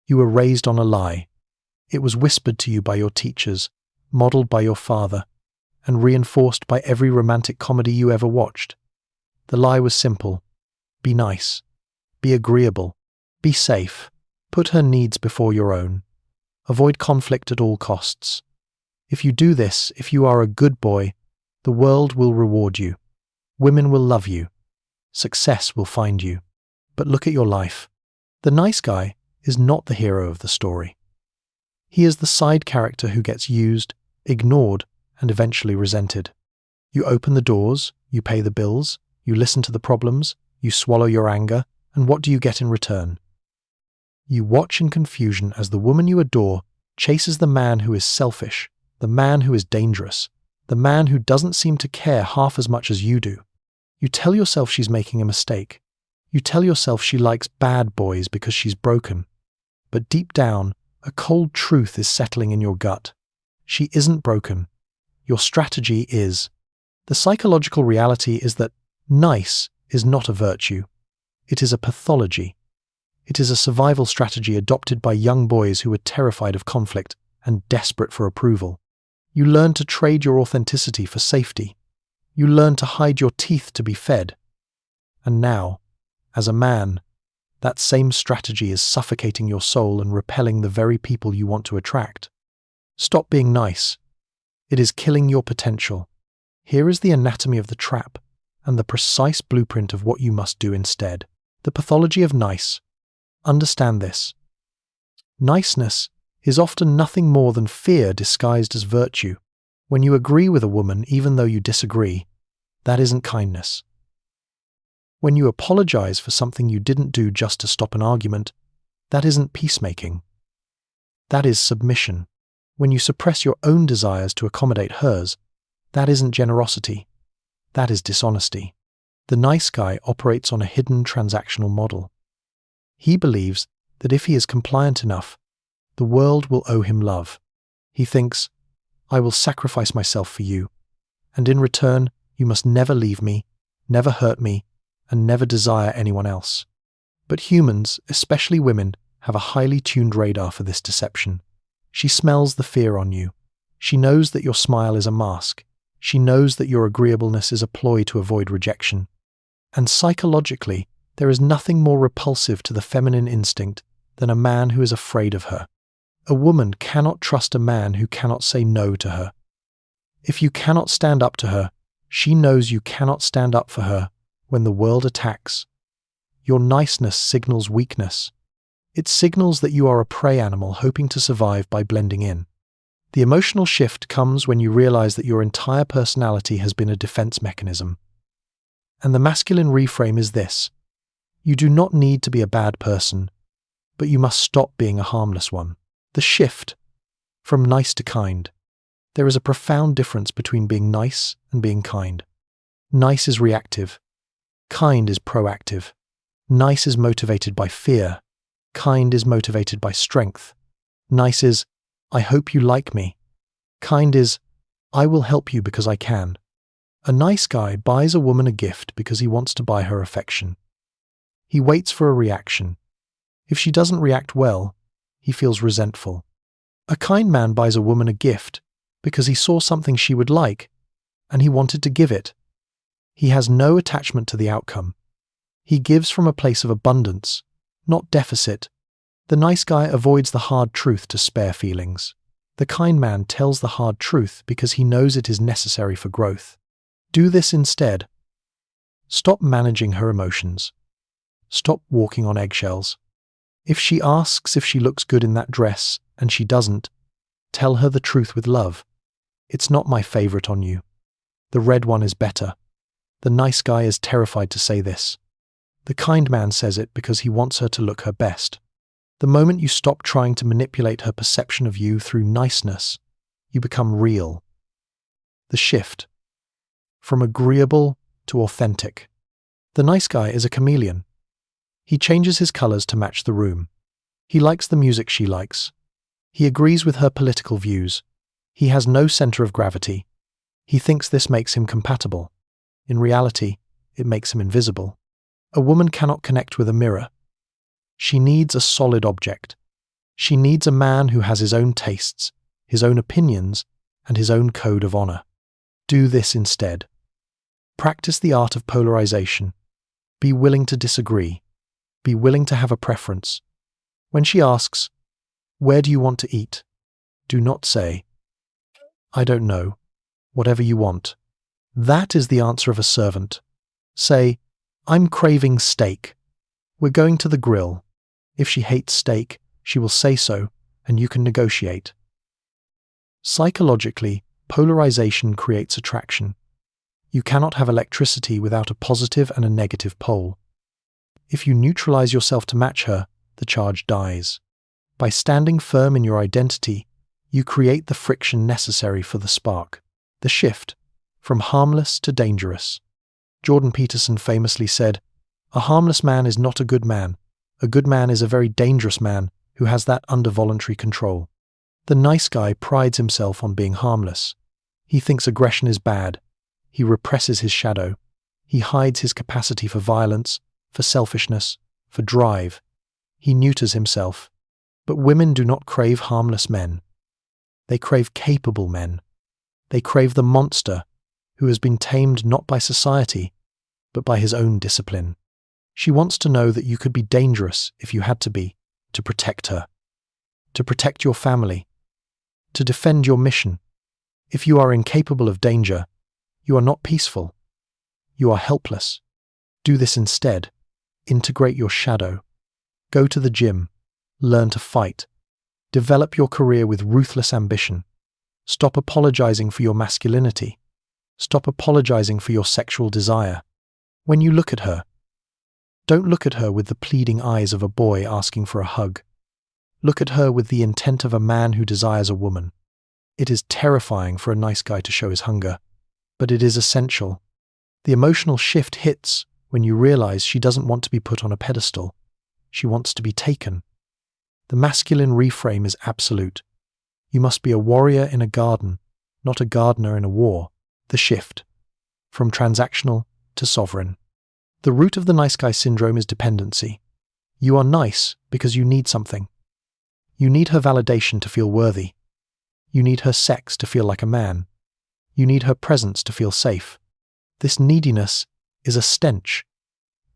You were raised on a lie. It was whispered to you by your teachers, modeled by your father, and reinforced by every romantic comedy you ever watched. The lie was simple. Be nice. Be agreeable. Be safe. Put her needs before your own. Avoid conflict at all costs. If you do this, if you are a good boy, the world will reward you. Women will love you. Success will find you. But look at your life. The nice guy is not the hero of the story. He is the side character who gets used, ignored, and eventually resented. You open the doors, you pay the bills, you listen to the problems, you swallow your anger, and what do you get in return? You watch in confusion as the woman you adore chases the man who is selfish, the man who is dangerous, the man who doesn't seem to care half as much as you do. You tell yourself she's making a mistake. You tell yourself she likes bad boys because she's broken. But deep down, a cold truth is settling in your gut. She isn't broken. Your strategy is. The psychological reality is that nice is not a virtue. It is a pathology. It is a survival strategy adopted by young boys who are terrified of conflict and desperate for approval. You learn to trade your authenticity for safety. You learn to hide your teeth to be fed. And now, as a man, that same strategy is suffocating your soul and repelling the very people you want to attract. Stop being nice. It is killing your potential. Here is the anatomy of the trap and the precise blueprint of what you must do instead. The pathology of nice. Understand this. Niceness is often nothing more than fear disguised as virtue. When you agree with a woman even though you disagree, that isn't kindness. When you apologize for something you didn't do just to stop an argument, that isn't peacemaking. That is submission. When you suppress your own desires to accommodate hers, that isn't generosity. That is dishonesty. The nice guy operates on a hidden transactional model. He believes that if he is compliant enough, the world will owe him love. He thinks, I will sacrifice myself for you, and in return, you must never leave me, never hurt me, and never desire anyone else. But humans, especially women, have a highly tuned radar for this deception. She smells the fear on you. She knows that your smile is a mask. She knows that your agreeableness is a ploy to avoid rejection. And psychologically, there is nothing more repulsive to the feminine instinct than a man who is afraid of her. A woman cannot trust a man who cannot say no to her. If you cannot stand up to her, she knows you cannot stand up for her when the world attacks. Your niceness signals weakness. It signals that you are a prey animal hoping to survive by blending in. The emotional shift comes when you realize that your entire personality has been a defense mechanism. And the masculine reframe is this: you do not need to be a bad person, but you must stop being a harmless one. The shift from nice to kind. There is a profound difference between being nice and being kind. Nice is reactive. Kind is proactive. Nice is motivated by fear. Kind is motivated by strength. Nice is, I hope you like me. Kind is, I will help you because I can. A nice guy buys a woman a gift because he wants to buy her affection. He waits for a reaction. If she doesn't react well, he feels resentful. A kind man buys a woman a gift because he saw something she would like and he wanted to give it. He has no attachment to the outcome. He gives from a place of abundance, not deficit. The nice guy avoids the hard truth to spare feelings. The kind man tells the hard truth because he knows it is necessary for growth. Do this instead. Stop managing her emotions. Stop walking on eggshells. If she asks if she looks good in that dress and she doesn't, tell her the truth with love. It's not my favorite on you. The red one is better. The nice guy is terrified to say this. The kind man says it because he wants her to look her best. The moment you stop trying to manipulate her perception of you through niceness, you become real. The shift. From agreeable to authentic. The nice guy is a chameleon. He changes his colors to match the room. He likes the music she likes. He agrees with her political views. He has no center of gravity. He thinks this makes him compatible. In reality, it makes him invisible. A woman cannot connect with a mirror. She needs a solid object. She needs a man who has his own tastes, his own opinions, and his own code of honor. Do this instead. Practice the art of polarization. Be willing to disagree. Be willing to have a preference. When she asks, "Where do you want to eat?" do not say, "I don't know, whatever you want." That is the answer of a servant. Say, "I'm craving steak. We're going to the grill." If she hates steak, she will say so, and you can negotiate. Psychologically, polarization creates attraction. You cannot have electricity without a positive and a negative pole. If you neutralize yourself to match her, the charge dies. By standing firm in your identity, you create the friction necessary for the spark, the shift, from harmless to dangerous. Jordan Peterson famously said, "A harmless man is not a good man. A good man is a very dangerous man who has that under voluntary control." The nice guy prides himself on being harmless. He thinks aggression is bad. He represses his shadow. He hides his capacity for violence, for selfishness, for drive. He neuters himself. But women do not crave harmless men. They crave capable men. They crave the monster who has been tamed not by society, but by his own discipline. She wants to know that you could be dangerous if you had to be, to protect her, to protect your family, to defend your mission. If you are incapable of danger, you are not peaceful. You are helpless. Do this instead. Integrate your shadow. Go to the gym. Learn to fight. Develop your career with ruthless ambition. Stop apologizing for your masculinity. Stop apologizing for your sexual desire. When you look at her, don't look at her with the pleading eyes of a boy asking for a hug. Look at her with the intent of a man who desires a woman. It is terrifying for a nice guy to show his hunger, but it is essential. The emotional shift hits when you realize she doesn't want to be put on a pedestal. She wants to be taken. The masculine reframe is absolute. You must be a warrior in a garden, not a gardener in a war. The shift, from transactional to sovereign. The root of the nice guy syndrome is dependency. You are nice because you need something. You need her validation to feel worthy. You need her sex to feel like a man. You need her presence to feel safe. This neediness is a stench.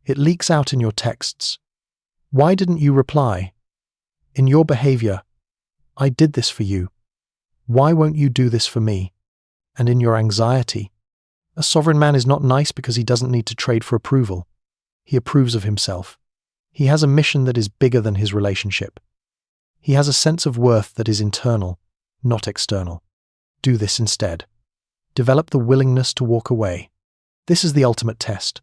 It leaks out in your texts. Why didn't you reply? In your behavior, I did this for you. Why won't you do this for me? And in your anxiety, a sovereign man is not nice because he doesn't need to trade for approval. He approves of himself. He has a mission that is bigger than his relationship. He has a sense of worth that is internal, not external. Do this instead. Develop the willingness to walk away. This is the ultimate test.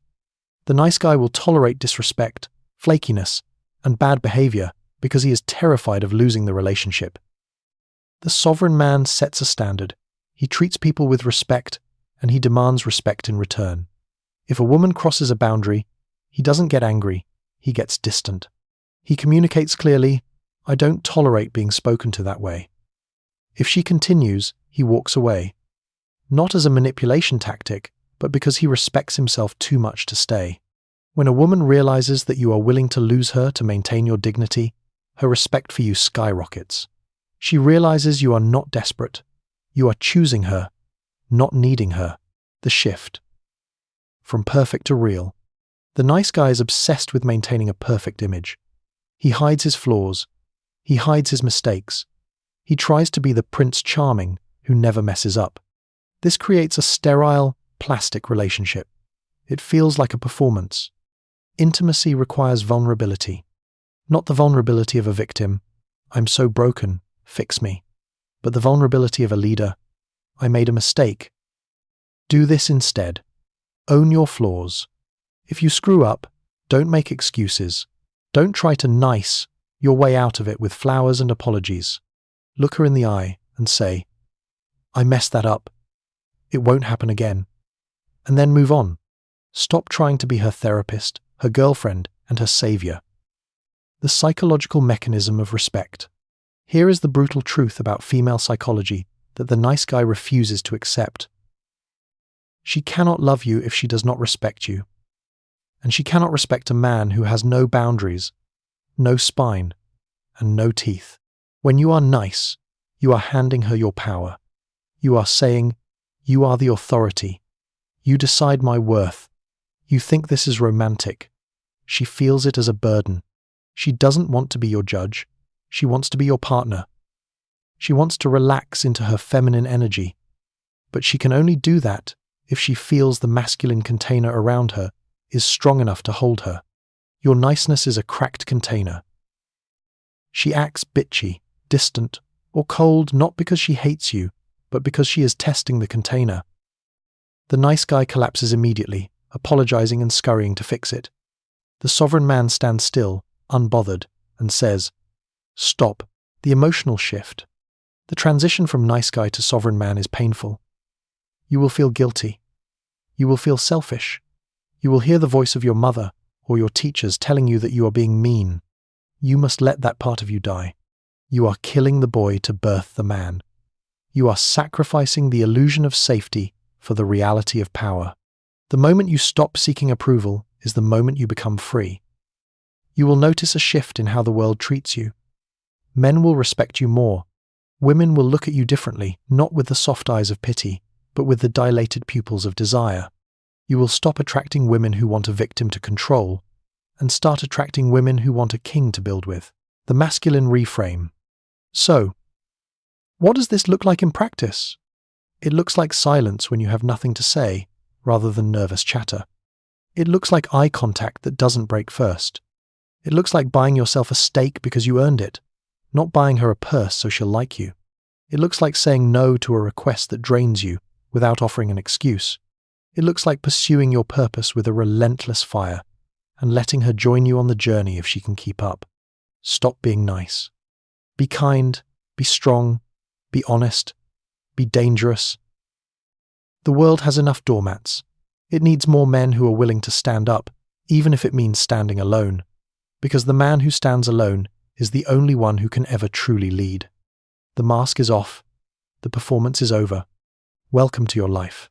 The nice guy will tolerate disrespect, flakiness, and bad behavior because he is terrified of losing the relationship. The sovereign man sets a standard. He treats people with respect, and he demands respect in return. If a woman crosses a boundary, he doesn't get angry, he gets distant. He communicates clearly, "I don't tolerate being spoken to that way." If she continues, he walks away. Not as a manipulation tactic, but because he respects himself too much to stay. When a woman realizes that you are willing to lose her to maintain your dignity, her respect for you skyrockets. She realizes you are not desperate. You are choosing her, not needing her. The shift. From perfect to real. The nice guy is obsessed with maintaining a perfect image. He hides his flaws. He hides his mistakes. He tries to be the Prince Charming who never messes up. This creates a sterile, plastic relationship. It feels like a performance. Intimacy requires vulnerability. Not the vulnerability of a victim, "I'm so broken, fix me," but the vulnerability of a leader, "I made a mistake." Do this instead. Own your flaws. If you screw up, don't make excuses. Don't try to nice your way out of it with flowers and apologies. Look her in the eye and say, "I messed that up. It won't happen again." And then move on. Stop trying to be her therapist, her girlfriend, and her savior. The psychological mechanism of respect. Here is the brutal truth about female psychology that the nice guy refuses to accept. She cannot love you if she does not respect you. And she cannot respect a man who has no boundaries, no spine, and no teeth. When you are nice, you are handing her your power. You are saying, "You are the authority. You decide my worth." You think this is romantic. She feels it as a burden. She doesn't want to be your judge. She wants to be your partner. She wants to relax into her feminine energy. But she can only do that if she feels the masculine container around her is strong enough to hold her. Your niceness is a cracked container. She acts bitchy, distant, or cold not because she hates you, but because she is testing the container. The nice guy collapses immediately, apologizing and scurrying to fix it. The sovereign man stands still, unbothered, and says, "Stop." The emotional shift. The transition from nice guy to sovereign man is painful. You will feel guilty. You will feel selfish. You will hear the voice of your mother or your teachers telling you that you are being mean. You must let that part of you die. You are killing the boy to birth the man. You are sacrificing the illusion of safety for the reality of power. The moment you stop seeking approval is the moment you become free. You will notice a shift in how the world treats you. Men will respect you more. Women will look at you differently, not with the soft eyes of pity, but with the dilated pupils of desire. You will stop attracting women who want a victim to control, and start attracting women who want a king to build with. The masculine reframe. So, what does this look like in practice? It looks like silence when you have nothing to say, rather than nervous chatter. It looks like eye contact that doesn't break first. It looks like buying yourself a steak because you earned it, not buying her a purse so she'll like you. It looks like saying no to a request that drains you without offering an excuse. It looks like pursuing your purpose with a relentless fire and letting her join you on the journey if she can keep up. Stop being nice. Be kind, be strong, be honest, be dangerous. The world has enough doormats. It needs more men who are willing to stand up, even if it means standing alone, because the man who stands alone is the only one who can ever truly lead. The mask is off. The performance is over. Welcome to your life.